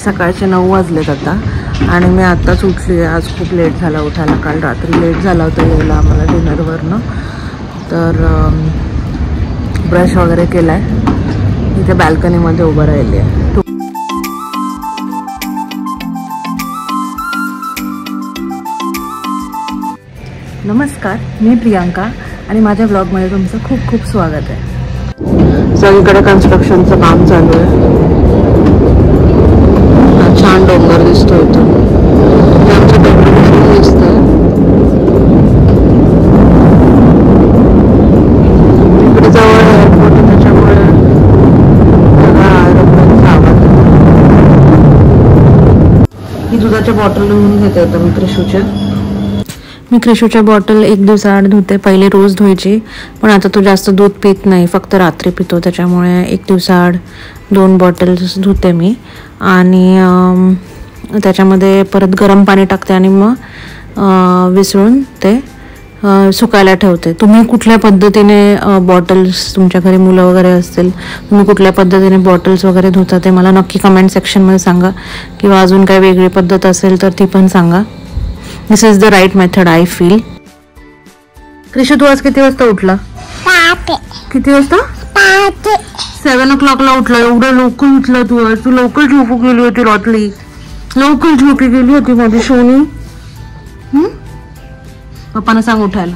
सकाळचे 9 वाजलेत आता आणि मी आत्ताच उठली आहे. आज खूप लेट झाला उठायला. काल रात्री लेट झाला होता यायला आम्हाला डिनरवरनं. तर ब्रश वगैरे केला आहे. इथे बॅल्कनीमध्ये उभं राहिली आहे. नमस्कार, मी प्रियांका आणि माझ्या ब्लॉगमध्ये तुमचं खूप खूप स्वागत आहे. सगळीकडे कन्स्ट्रक्शनचं काम चालू आहे. छान डोंगर दिसतो इथून. आमच्या बेडरूम दिसतंय. इकडे जवळ एअरपोर्ट त्याच्यामुळे ही दुधाच्या बॉटल धुवून घेते आता मी क्रिशूच्या बॉटल 1 दिवसाआड धुते. पहिले रोज धुवायची, पण आता तो जास्त दूध पित नाही, फक्त रात्री पितो. त्याच्यामुळे 1 दिवसाआड 2 बॉटल्स धुते मी. आणि त्याच्यामध्ये परत गरम पाणी टाकते आणि मग विसळून ते सुकायला ठेवते. तुम्ही कुठल्या पद्धतीने बॉटल्स, तुमच्या घरी मुलं वगैरे असतील, तुम्ही कुठल्या पद्धतीने बॉटल्स वगैरे धुता ते मला नक्की कमेंट सेक्शनमध्ये सांगा. किंवा अजून काही वेगळी पद्धत असेल तर ती पण सांगा. This is the right method I feel. Krishu, तू आज किती वाजता उठला? किती वाजता? 7 o'clockला उठला. एवढं लवकर उठला तू आज? तू लवकर झोपू गेली होती रात्री. लवकर झोपी गेली होती माझी सोनी. पप्पांना सांग उठायला.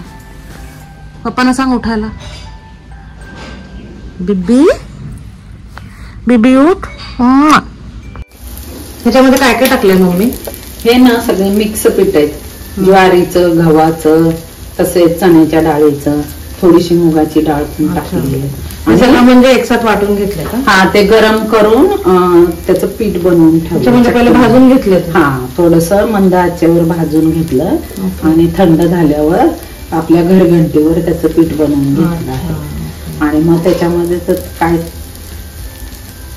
पप्पांना सांग उठायला. बिब्बी बिब्बी उठ. ह्याच्यामध्ये काय काय टाकलंय मम्मी? हे ना सगळे मिक्स पीठ आहेत. ज्वारीचं, गव्हाचं, तसेच चण्याच्या डाळीचं, थोडीशी मुगाची डाळ पण टाकली. म्हणजे एकसाथ वाटून घेतलं का? हा, ते गरम करून त्याचं पीठ बनवून ठेवलं. म्हणजे पहिले भाजून घेतलं? हा, थोडस मंद आचेवर भाजून घेतलं आणि थंड झाल्यावर आपल्या घरघंटीवर त्याचं पीठ बनवून घेतलं आहे. आणि मग त्याच्यामध्ये तर काय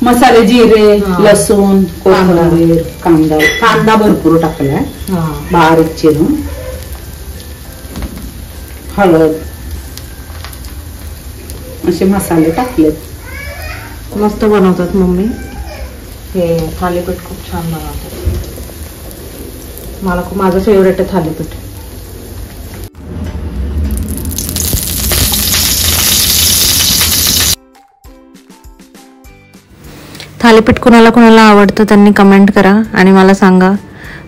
मसाले, जिरे, लसूण, कोथिंबीर, कांदा भरपूर टाकलाय बारीक चिरून, हळद, असे मसाले टाकलेत. मस्त बनवतात मम्मी हे थालीपीठ. खूप छान बनवतात. मला खूप माझं फेवरेट आहे थालीपीठ. थालीपीठ कुणाला कुणाला आवडतं त्यांनी कमेंट करा आणि मला सांगा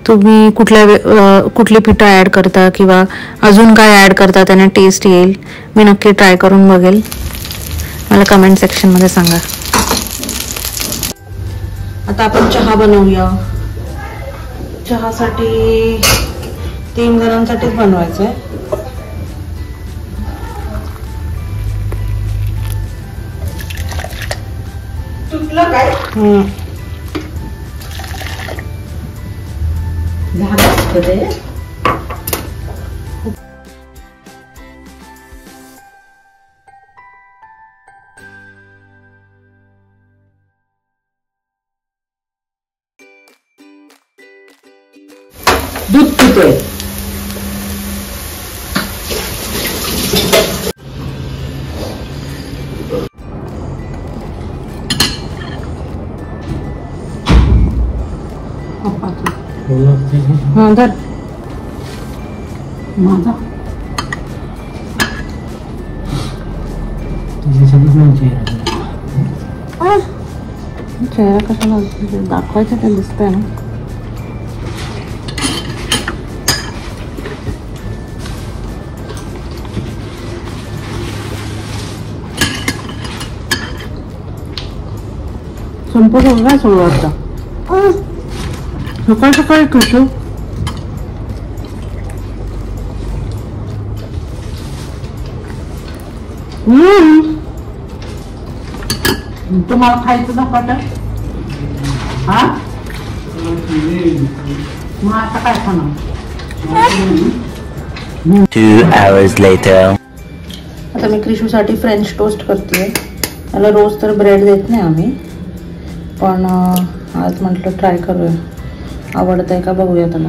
तुम्ही कुठली पिठं ॲड करता किंवा अजून काय ॲड करता, त्याने टेस्ट येईल. मी नक्की ट्राय करून बघेल. मला कमेंट सेक्शनमध्ये सांगा. आता आपण चहा बनवूया. चहासाठी 3 जणांसाठीच बनवायचं आहे. काय झालं ते दूध पितोय. धर माझा चेहरा कशाला दाखवायचा ते दिसतंय ना. संपूर्ण काय सुरू वाटतं सकाळी सकाळी कसं? तुम्हाला खायचं झपाट? हा, मग आता काय खाणार? 2 hours later. आता मी क्रिशूसाठी फ्रेंच टोस्ट करते. त्याला रोज तर ब्रेड देत नाही आम्ही, पण आज म्हटलं ट्राय करूया. आवडतंय का बघूया त्याला.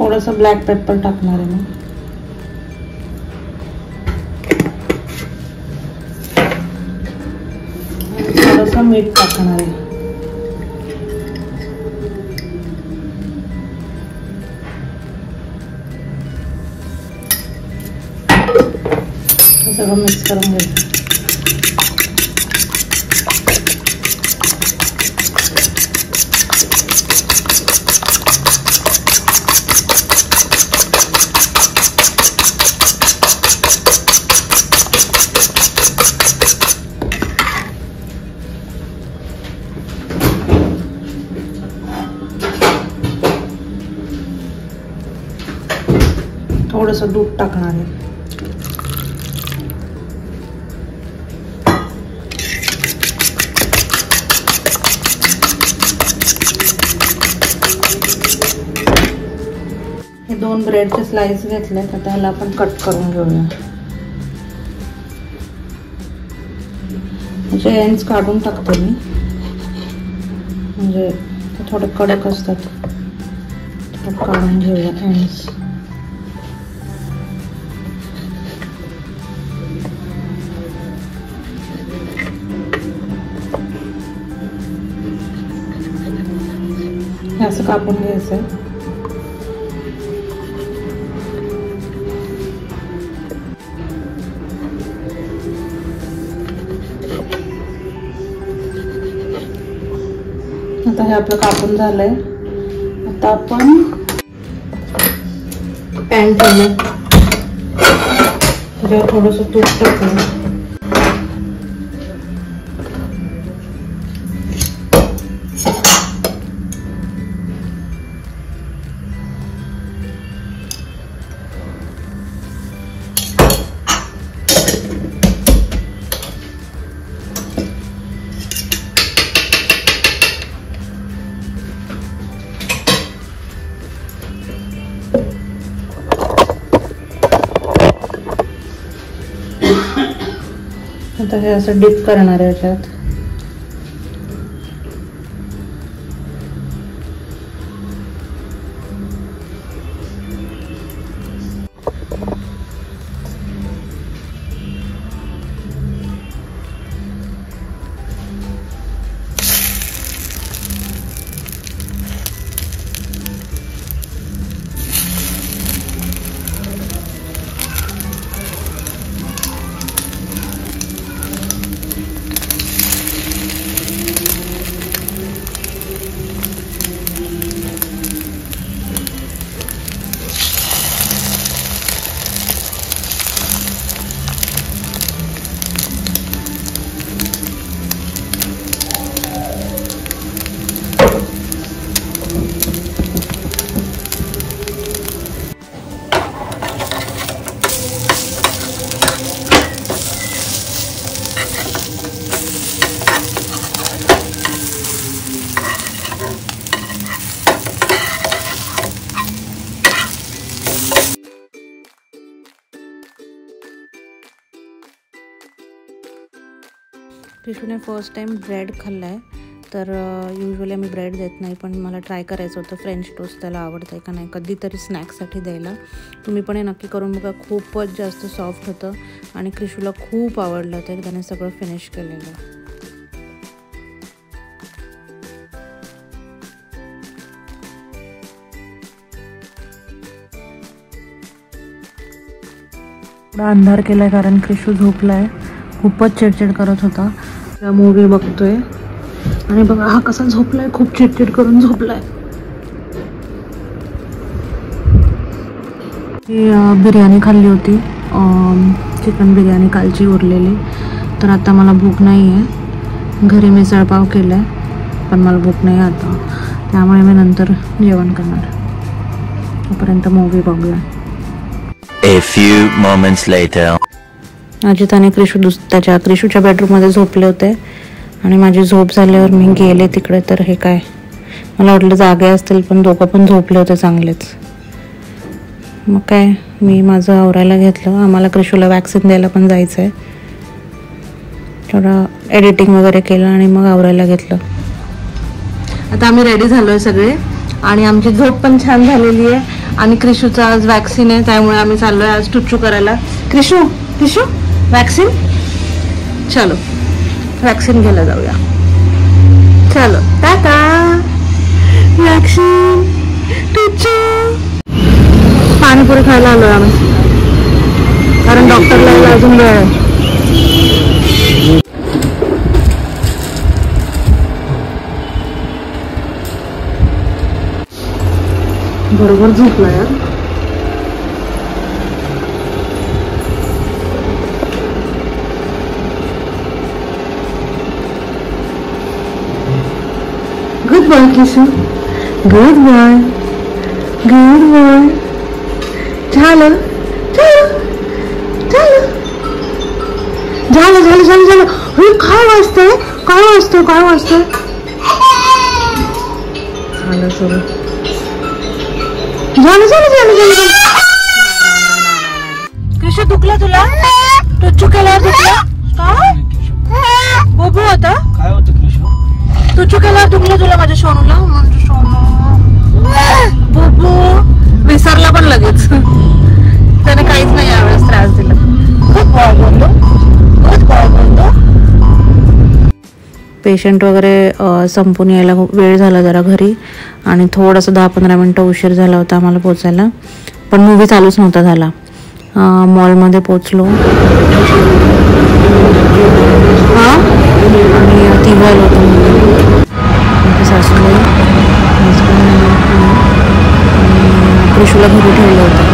थोडंसं ब्लॅक पेपर टाकणार आहे मी. थोडंसं मीठ टाकणार आहे. हे सगळं मिक्स करून घ्यायचं. थोडंसं दूध टाकणार आहे. हे 2 ब्रेडचे स्लाइस घेतले तर त्याला आपण कट करून घेऊया. त्याचे एंड्स काढून टाकते मी, म्हणजे ते थोडे कडक असतात. काढून घेऊया एंड्स. असं कापून घ्यायचं. आता हे आपलं कापून झालंय. आता आपण पॅन ठेवलं, त्याच्यावर थोडंसं तूप टाकलं. आता हे असं डिप करणार आहे याच्यात. क्रिशूने फर्स्ट टाइम ब्रेड खाल्ला आहे, तर युजली आम्ही ब्रेड देत नाही, पण मला ट्राय करायचं होतं फ्रेंच टोस्ट त्याला आवडतं आहे का नाही, कधीतरी स्नॅक्ससाठी द्यायला. तुम्ही पण हे नक्की करून बघा. खूपच जास्त सॉफ्ट होतं आणि क्रिशूला खूप आवडलं होतं. त्याने सगळं फिनिश केलेलं. थोडा अंधार केलाय कारण क्रिशू झोपलाय. खूपच चिडचिड करत होता. मूवी बघतोय आणि बघा हा कसा झोपलाय, खूप चिडचिड करून झोपलाय. बिर्याणी खाल्ली होती, चिकन बिर्याणी कालची उरलेली. तर आता मला भूक नाही आहे. घरी मिसळपाव केलाय पण मला भूक नाही आता, त्यामुळे मी नंतर जेवण करणार. तोपर्यंत मूवी बघूया. A few moments later. Ajit आणि त्याच्या क्रिशूच्या बेडरूममध्ये झोपले होते आणि माझी झोप झाल्यावर मी गेले तिकडे. तर हे काय, मला वाटलं जागे असतील पण दोघं पण झोपले होते चांगलेच. मग काय, मी माझं आवरायला घेतलं. आम्हाला क्रिशूला वॅक्सिन द्यायला पण जायचं आहे. थोडं एडिटिंग वगैरे केलं आणि मग आवरायला घेतलं. आता आम्ही रेडी झालो आहे सगळे आणि आमची झोप पण छान झालेली आहे. आणि क्रिशूचा आज वॅक्सिन आहे, त्यामुळे आम्ही चाललोय आज टुच्चू करायला. क्रिशू क्रिशू वॅक्सिन, चलो वॅक्सिन घ्यायला जाऊया. चलो टाटा. वॅक्सिन टुच्चू. पाणीपुरी खायला आलोय आम्ही, कारण डॉक्टरला यायला अजून वेळ आहे. बरोबर झोपला यार. Good boy Kishu, good boy, good boy. झालं झालं झालं झालं झालं. काय वाजतंय, काय वाजतंय, काय वाजतंय. झालं सुरू. झालं झालं झालं झालं. कृष्ण दुखला तुला, टुच्चू केल्यावर दुखला. बोबू होता, काय होतं कृष्ण? टुच्चू केल्यावर दुखलं तुला. माझ्या सोनूला, माझ्या सोनू बोबू विसरला पण लगेच. त्याने काहीच नाही यावेळेस त्रास दिला. खूप बॉय बोललो, खूप बॉय बोललो. पेशंट वगैरे संपून यायला वेळ झाला जरा घरी, आणि थोडंसं 10-15 मिनटं उशीर झाला होता आम्हाला पोचायला. पण मूवी चालूच नव्हता झाला. मॉलमध्ये पोचलो आणि तिघायला होतं. सासूबाई, कृषूला घरी ठेवलं होतं.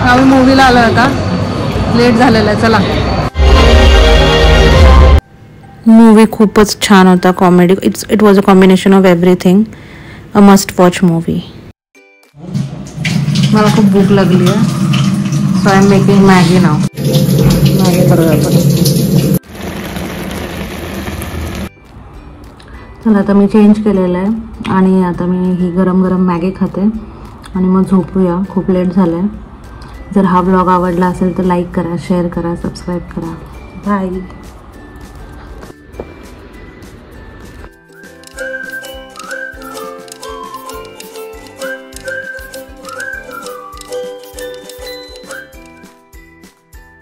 आम्ही मूवीला आलो होता, लेट झालेला आहे. चला. मूवी खूपच छान होता, comedy. It was a combination of everything. A must watch movie. मला खूप भूक लागली आहे, so I am making Maggi now. Maggi करूया आपण. चला आता मी चेंज केलेलं आहे आणि आता मी ही गरम गरम मॅगी खाते आणि मग झोपूया. खूप लेट झालं आहे. जर हा ब्लॉग आवडला असेल तर लाईक करा, शेअर करा, सबस्क्राईब करा. बाय.